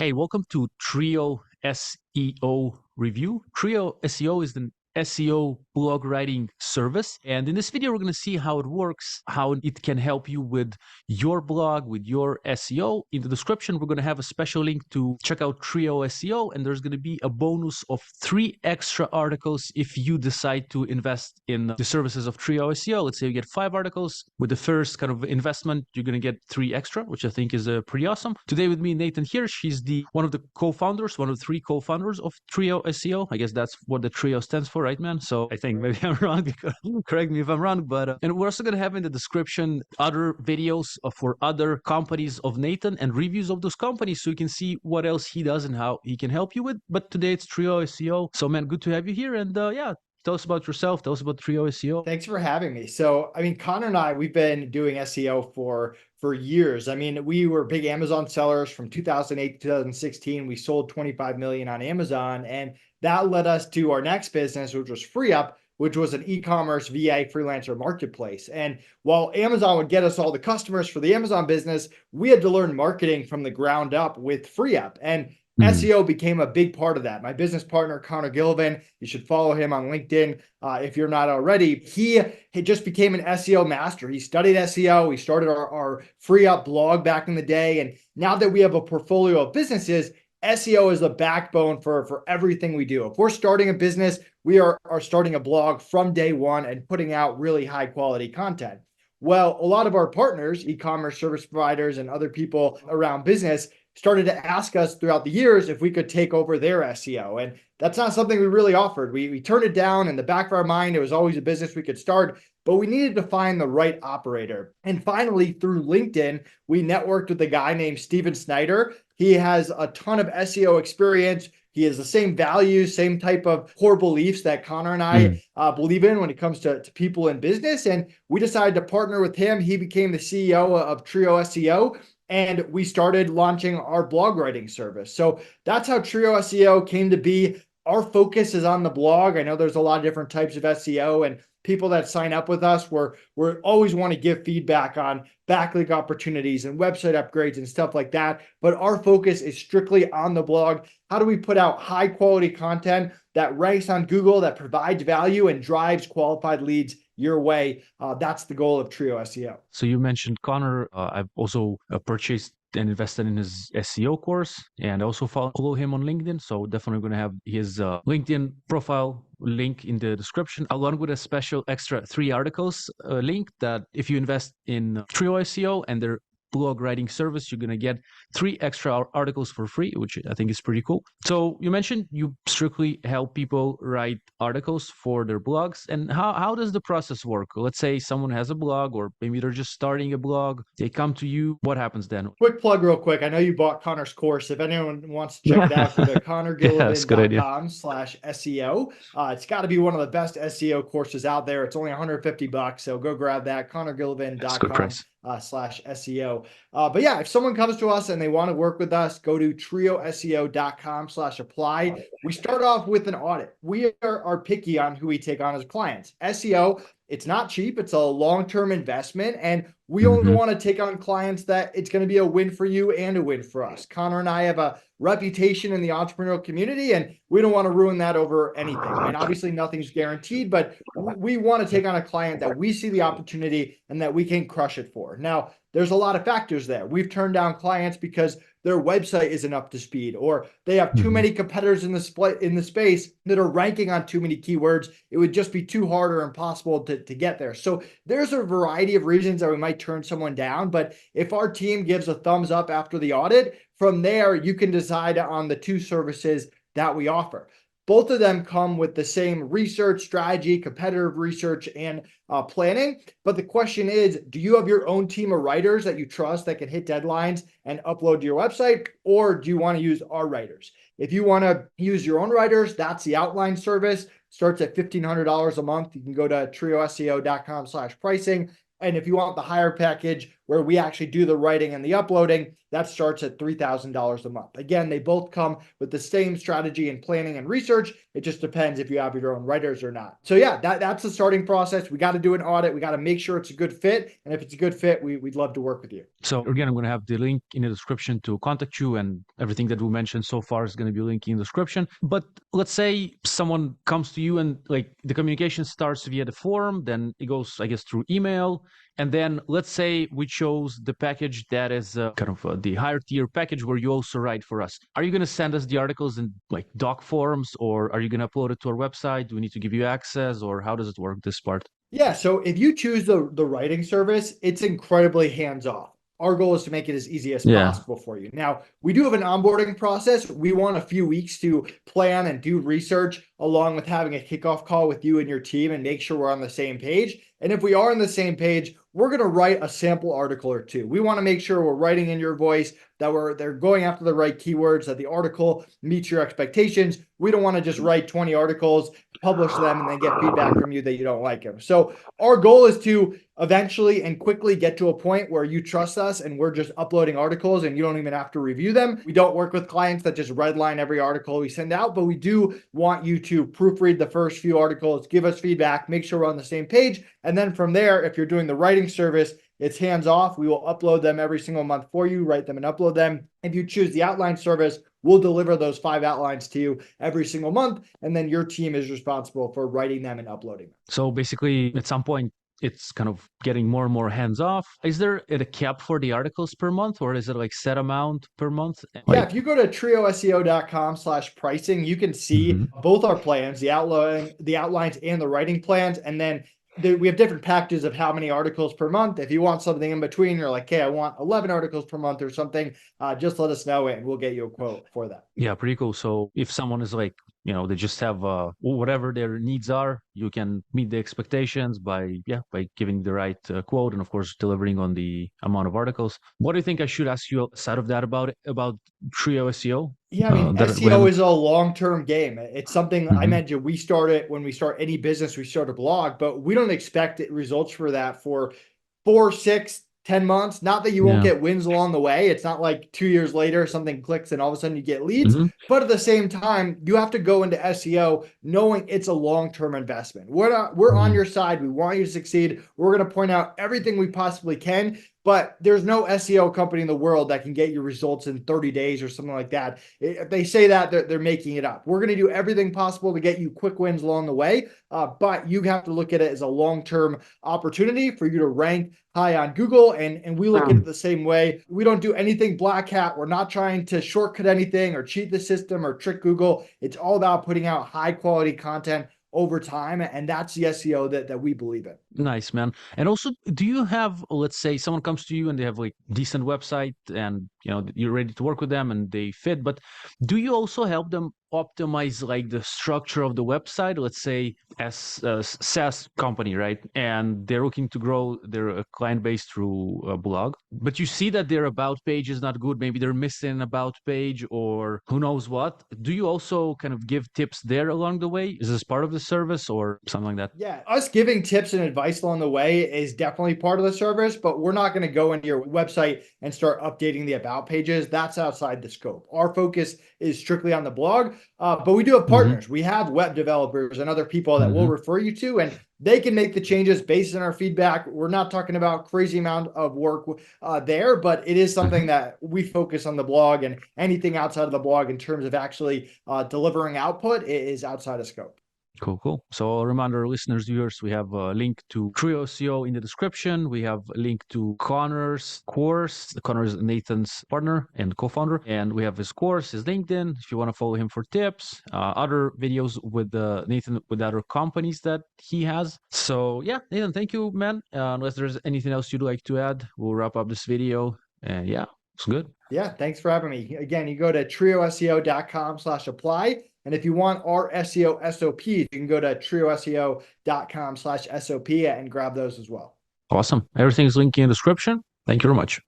Hey, welcome to Trio SEO review. Trio SEO is the SEO blog writing service. And in this video, we're going to see how it works, how it can help you with your blog, with your SEO. In the description, we're going to have a special link to check out Trio SEO. And there's going to be a bonus of 3 extra articles if you decide to invest in the services of Trio SEO. Let's say you get 5 articles. With the first kind of investment, you're going to get 3 extra, which I think is pretty awesome. Today with me, Nathan Hirsch. He's one of the co-founders, one of the 3 co-founders of Trio SEO. I guess that's what the Trio stands for, right, man? So I think maybe I'm wrong. Correct me if I'm wrong. But and we're also going to have in the description other videos for other companies of Nathan and reviews of those companies, so you can see what else he does and how he can help you with. But today it's Trio SEO. So man, good to have you here. And yeah, tell us about yourself. Tell us about Trio SEO. Thanks for having me. So, Connor and I, we've been doing SEO for years. We were big Amazon sellers from 2008 to 2016. We sold 25 million on Amazon, and that led us to our next business, which was FreeUp, which was an e-commerce VA freelancer marketplace. And while Amazon would get us all the customers for the Amazon business, we had to learn marketing from the ground up with FreeUp. And SEO became a big part of that. My business partner, Connor Gillivan, you should follow him on LinkedIn if you're not already. He just became an SEO master. He studied SEO. He started our FreeUp blog back in the day. And now that we have a portfolio of businesses, SEO is the backbone for everything we do. If we're starting a business, we are starting a blog from day one and putting out really high quality content. Well, a lot of our partners, e-commerce service providers and other people around business, started to ask us throughout the years if we could take over their SEO. And that's not something we really offered. We turned it down. In the back of our mind, it was always a business we could start, but we needed to find the right operator. And finally, through LinkedIn, we networked with a guy named Steven Schneider. He has a ton of SEO experience. He has the same values, same type of core beliefs that Connor and I believe in when it comes to people in business. And we decided to partner with him. He became the CEO of Trio SEO. And we started launching our blog writing service. So that's how Trio SEO came to be. Our focus is on the blog. I know there's a lot of different types of SEO, and people that sign up with us, we always want to give feedback on backlink opportunities and website upgrades and stuff like that. But our focus is strictly on the blog. How do we put out high quality content that ranks on Google, that provides value and drives qualified leads your way? That's the goal of Trio SEO. So you mentioned Connor. I've also purchased and invested in his SEO course, and I also follow him on LinkedIn. So definitely going to have his LinkedIn profile link in the description, along with a special extra 3 articles link that if you invest in Trio SEO and their blog writing service, you're going to get 3 extra articles for free, which I think is pretty cool. So you mentioned you strictly help people write articles for their blogs. And how does the process work? Let's say someone has a blog, or maybe they're just starting a blog. They come to you. What happens then? Quick plug real quick. I know you bought Connor's course. If anyone wants to check it out, go to connorgillivan.com/SEO. It's got to be one of the best SEO courses out there. It's only $150. So go grab that, connorgillivan.com/SEO. But yeah, if someone comes to us and they want to work with us, go to TrioSEO.com/apply. We start off with an audit. We are picky on who we take on as clients. SEO, it's not cheap. It's a long-term investment. And we only want to take on clients that it's going to be a win for you and a win for us. Connor and I have a reputation in the entrepreneurial community, and we don't want to ruin that over anything. Obviously nothing's guaranteed, but we want to take on a client that we see the opportunity and that we can crush it for. Now, there's a lot of factors there. We've turned down clients because their website isn't up to speed, or they have too many competitors in the space that are ranking on too many keywords. It would just be too hard or impossible to get there. So there's a variety of reasons that we might turn someone down. But if our team gives a thumbs up after the audit, from there, you can decide on the 2 services that we offer. Both of them come with the same research strategy, competitive research, and planning. But the question is, do you have your own team of writers that you trust that can hit deadlines and upload to your website? Or do you want to use our writers? If you want to use your own writers, that's the outline service. Starts at $1,500 a month. You can go to TrioSEO.com/pricing. And if you want the higher package, where we actually do the writing and the uploading, that starts at $3,000 a month. Again, they both come with the same strategy and planning and research. It just depends if you have your own writers or not. So yeah, that's the starting process. We got to do an audit. We got to make sure it's a good fit. And if it's a good fit, we'd love to work with you. So again, I'm going to have the link in the description to contact you, and everything that we mentioned so far is going to be linked in the description. But let's say someone comes to you and like the communication starts via the form, then it goes, I guess, through email. And then let's say we chose the package that is the higher tier package where you also write for us. Are you going to send us the articles in like doc forms, or are you going to upload it to our website? Do we need to give you access, or how does it work, this part? Yeah, so if you choose the writing service, it's incredibly hands-off. Our goal is to make it as easy as possible for you. Now, we do have an onboarding process. We want a few weeks to plan and do research, along with having a kickoff call with you and your team and make sure we're on the same page. And if we are on the same page, we're going to write a sample article or two. We want to make sure we're writing in your voice, that they're going after the right keywords, that the article meets your expectations. We don't want to just write 20 articles, publish them, and then get feedback from you that you don't like them. So our goal is to eventually and quickly get to a point where you trust us and we're just uploading articles and you don't even have to review them. We don't work with clients that just redline every article we send out, but we do want you to proofread the first few articles, give us feedback, make sure we're on the same page. And then from there, if you're doing the writing service, it's hands off. We will upload them every single month for you, write them and upload them. If you choose the outline service, we'll deliver those 5 outlines to you every single month. And then your team is responsible for writing them and uploading them. So basically, at some point, it's kind of getting more and more hands off. Is there a cap for the articles per month, or is it like set amount per month? Yeah, if you go to TrioSEO.com/pricing, you can see both our plans, the outlines and the writing plans. And then we have different packages of how many articles per month. If you want something in between, you're like, hey, I want 11 articles per month or something, just let us know and we'll get you a quote for that. Yeah, pretty cool. So if someone is like, they just have whatever their needs are, you can meet the expectations by giving the right quote and of course delivering on the amount of articles. What do you think I should ask you aside of that about TrioSEO? Yeah, I mean, SEO is a long-term game. It's something I mentioned. We started when we start any business, we start a blog, but we don't expect results for that for 4, 6, 10 months. Not that you won't get wins along the way. It's not like 2 years later, something clicks and all of a sudden you get leads. But at the same time, you have to go into SEO knowing it's a long-term investment. We're on your side. We want you to succeed. We're going to point out everything we possibly can. But there's no SEO company in the world that can get you results in 30 days or something like that. If they say that, they're making it up. We're going to do everything possible to get you quick wins along the way. But you have to look at it as a long-term opportunity for you to rank high on Google. And we look at it the same way. We don't do anything black hat. We're not trying to shortcut anything or cheat the system or trick Google. It's all about putting out high quality content over time. And that's the SEO that we believe in. Nice, man. And also, do you have, let's say someone comes to you and they have like decent website and you're ready to work with them and they fit, but do you also help them optimize like the structure of the website? Let's say as a SaaS company, right? And they're looking to grow their client base through a blog, but you see that their about page is not good. Maybe they're missing an about page or who knows what. Do you also kind of give tips there along the way? Is this part of the service or something like that? Yeah, us giving tips and advice along the way is definitely part of the service, but we're not going to go into your website and start updating the about pages. That's outside the scope. Our focus is strictly on the blog, but we do have partners. We have web developers and other people that we'll refer you to, and they can make the changes based on our feedback. We're not talking about crazy amount of work there, but it is something that we focus on the blog, and anything outside of the blog in terms of actually delivering output is outside of scope. Cool. So I'll remind our listeners, viewers, we have a link to TrioSEO in the description. We have a link to Connor's course. Connor is Nathan's partner and co-founder. And we have his course, his LinkedIn, if you want to follow him for tips, other videos with Nathan, with other companies that he has. So yeah, Nathan, thank you, man. Unless there's anything else you'd like to add, we'll wrap up this video. And yeah, it's good. Yeah, thanks for having me. Again, you go to TrioSEO.com/apply. And if you want our SEO SOP, you can go to TrioSEO.com/SOP and grab those as well. Awesome. Everything is linked in the description. Thank you very much.